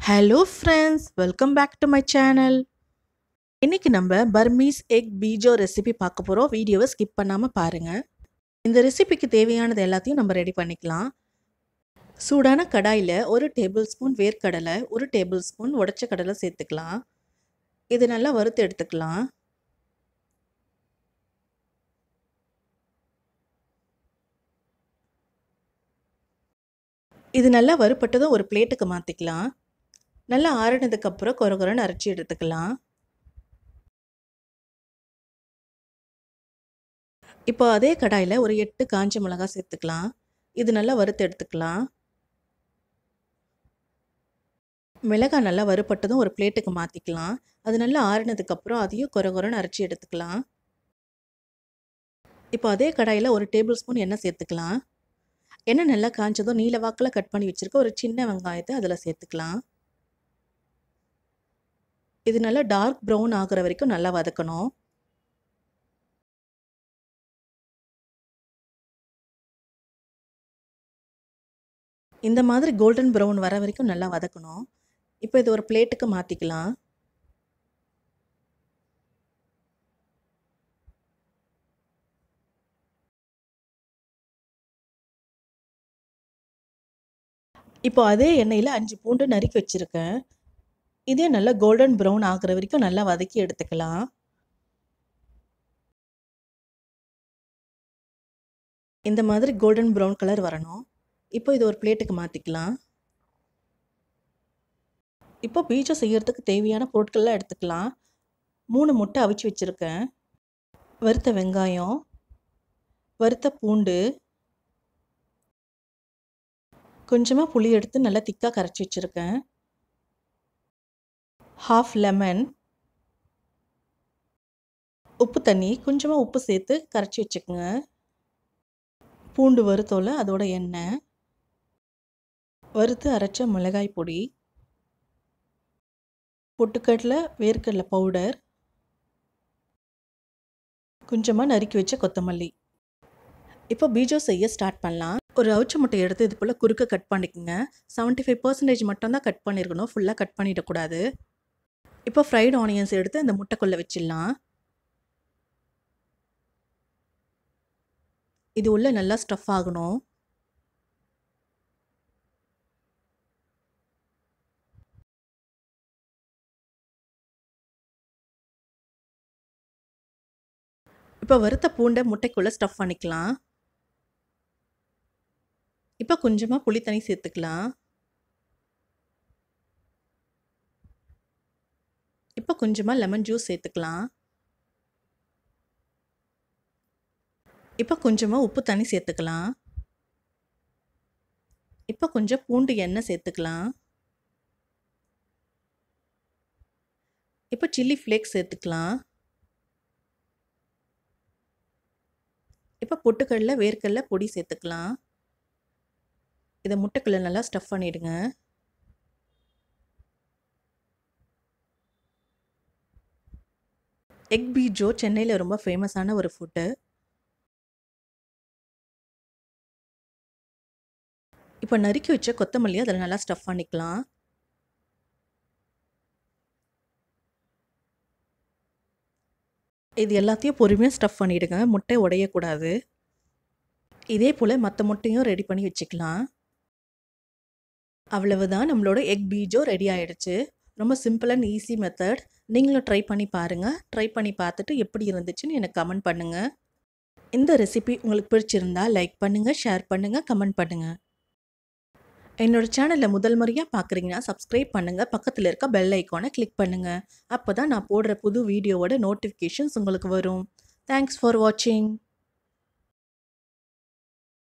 Hello friends, welcome back to my channel. இன்னைக்கு நம்ம Burmese egg பீஜோ recipe பார்க்க போறோம். வீடியோவை ஸ்கிப் பண்ணாம பாருங்க. இந்த ரெசிபிக்கு தேவையானது எல்லாத்தையும் நம்ம ரெடி பண்ணிக்கலாம். சூடான கடாயில 1 டேபிள்ஸ்பூன் வேர்க்கடலை, 1 டேபிள்ஸ்பூன் உடைச்ச கடலை சேர்த்துக்கலாம். இது நல்லா வறுத்து எடுத்துக்கலாம். இது நல்லா வறுபட்டதும் ஒரு பிளேட்டுக்கு மாத்திக்கலாம். நல்லா ஆறினதுக்கு அப்புறம் கொரகொரன்னு அரைச்சி எடுத்துக்கலாம். இப்போ அதே கடாயில் ஒரு 8 காஞ்ச மிளகாய் சேர்த்துக்கலாம். இது நல்லா வறுத்து எடுத்துக்கலாம். மிளகாய் நல்லா வறுபட்டதும் ஒரு பிளேட்டுக்கு மாற்றிக்கலாம். அது நல்லா ஆறினதுக்கப்புறம் அதையும் கொரகொரன்னு அரைச்சி எடுத்துக்கலாம். இப்போ அதே கடாயில் ஒரு டேபிள் ஸ்பூன் எண்ணெய் சேர்த்துக்கலாம். எண்ணெய் நல்லா காஞ்சதும் நீல வாக்கில் கட் பண்ணி வச்சுருக்க ஒரு சின்ன வெங்காயத்தை அதில் சேர்த்துக்கலாம். இது நல்லா டார்க் ப்ரௌன் ஆகிற வரைக்கும் நல்லா வதக்கணும். இந்த மாதிரி கோல்டன் ப்ரௌன் வர வரைக்கும் நல்லா வதக்கணும். இப்போ இது ஒரு பிளேட்டுக்கு மாற்றிக்கலாம். இப்போ அதே எண்ணெயில் 5 பூண்டு நறுக்கி வச்சுருக்கேன். இதே நல்லா கோல்டன் ப்ரௌன் ஆகிற வரைக்கும் நல்லா வதக்கி எடுத்துக்கலாம். இந்த மாதிரி கோல்டன் ப்ரௌன் கலர் வரணும். இப்போ இது ஒரு பிளேட்டுக்கு மாற்றிக்கலாம். இப்போ பீஜோ செய்யறதுக்கு தேவையான பொருட்கள்லாம் எடுத்துக்கலாம். 3 முட்டை அவிச்சு வச்சுருக்கேன். வறுத்த வெங்காயம், வறுத்த பூண்டு, கொஞ்சமாக புளி எடுத்து நல்லா திக்காக கரைச்சி வச்சுருக்கேன். ½ லெமன், உப்பு தண்ணி, கொஞ்சமாக உப்பு சேர்த்து கரைச்சி வச்சுக்கோங்க. பூண்டு வறுத்தோல அதோட எண்ணெய், வறுத்து அரைச்ச மிளகாய் பொடி, பொட்டுக்கடலை வேர்க்கடலை பவுடர், கொஞ்சமாக நறுக்கி வச்ச கொத்தமல்லி. இப்போ பீஜோ செய்ய ஸ்டார்ட் பண்ணலாம். ஒரு அவிச்ச முட்டை எடுத்து இது போல் குறுக்க கட் பண்ணிக்கோங்க. 75% மட்டும்தான் கட் பண்ணியிருக்கணும், ஃபுல்லாக கட் பண்ணிடக்கூடாது. இப்போ ஃப்ரைடு ஆனியன்ஸ் எடுத்து அந்த முட்டைக்குள்ளே வச்சிடலாம். இது உள்ள நல்லா ஸ்டஃப் ஆகணும். இப்போ வறுத்த பூண்டை முட்டைக்குள்ளே ஸ்டஃப் பண்ணிக்கலாம். இப்போ கொஞ்சமாக புளி தண்ணி சேர்த்துக்கலாம். இப்போ கொஞ்சமாக லெமன் ஜூஸ் சேர்த்துக்கலாம். இப்போ கொஞ்சமாக உப்பு தண்ணி சேர்த்துக்கலாம். இப்போ கொஞ்சம் பூண்டு எண்ணெய் சேர்த்துக்கலாம். இப்போ சில்லி ஃப்ளேக்ஸ் சேர்த்துக்கலாம். இப்போ பொட்டுக்கடலை வேர்க்கடலை பொடி சேர்த்துக்கலாம். இதை முட்டைக்குள்ளே நல்லா ஸ்டஃப் பண்ணிவிடுங்க. எக் பீஜோ சென்னையில் ரொம்ப ஃபேமஸான ஒரு ஃபுட்டு. இப்போ நறுக்கி வச்ச கொத்தமல்லி அதில் நல்லா ஸ்டஃப் பண்ணிக்கலாம். இது எல்லாத்தையும் பொறுமையாக ஸ்டஃப் பண்ணிவிடுங்க, முட்டை உடையக்கூடாது. இதே போல் மற்ற முட்டையும் ரெடி பண்ணி வச்சுக்கலாம். அவ்வளவுதான், நம்மளோட எக் பீஜோ ரெடி ஆகிடுச்சு. ரொம்ப சிம்பிள் அண்ட் ஈஸி மெத்தட். நீங்களும் ட்ரை பண்ணி பாருங்கள். ட்ரை பண்ணி பார்த்துட்டு எப்படி இருந்துச்சுன்னு எனக்கு கமெண்ட் பண்ணுங்கள். இந்த ரெசிபி உங்களுக்கு பிடிச்சிருந்தா லைக் பண்ணுங்கள், ஷேர் பண்ணுங்கள், கமெண்ட் பண்ணுங்கள். என்னோடய சேனலில் முதல் முறையாக பார்க்குறீங்கன்னா சப்ஸ்கிரைப் பண்ணுங்கள். பக்கத்தில் இருக்க பெல் ஐக்கானை கிளிக் பண்ணுங்கள். அப்போ தான் நான் போடுற புது வீடியோவோட நோட்டிஃபிகேஷன்ஸ் உங்களுக்கு வரும். தேங்க்ஸ் ஃபார் வாட்சிங்.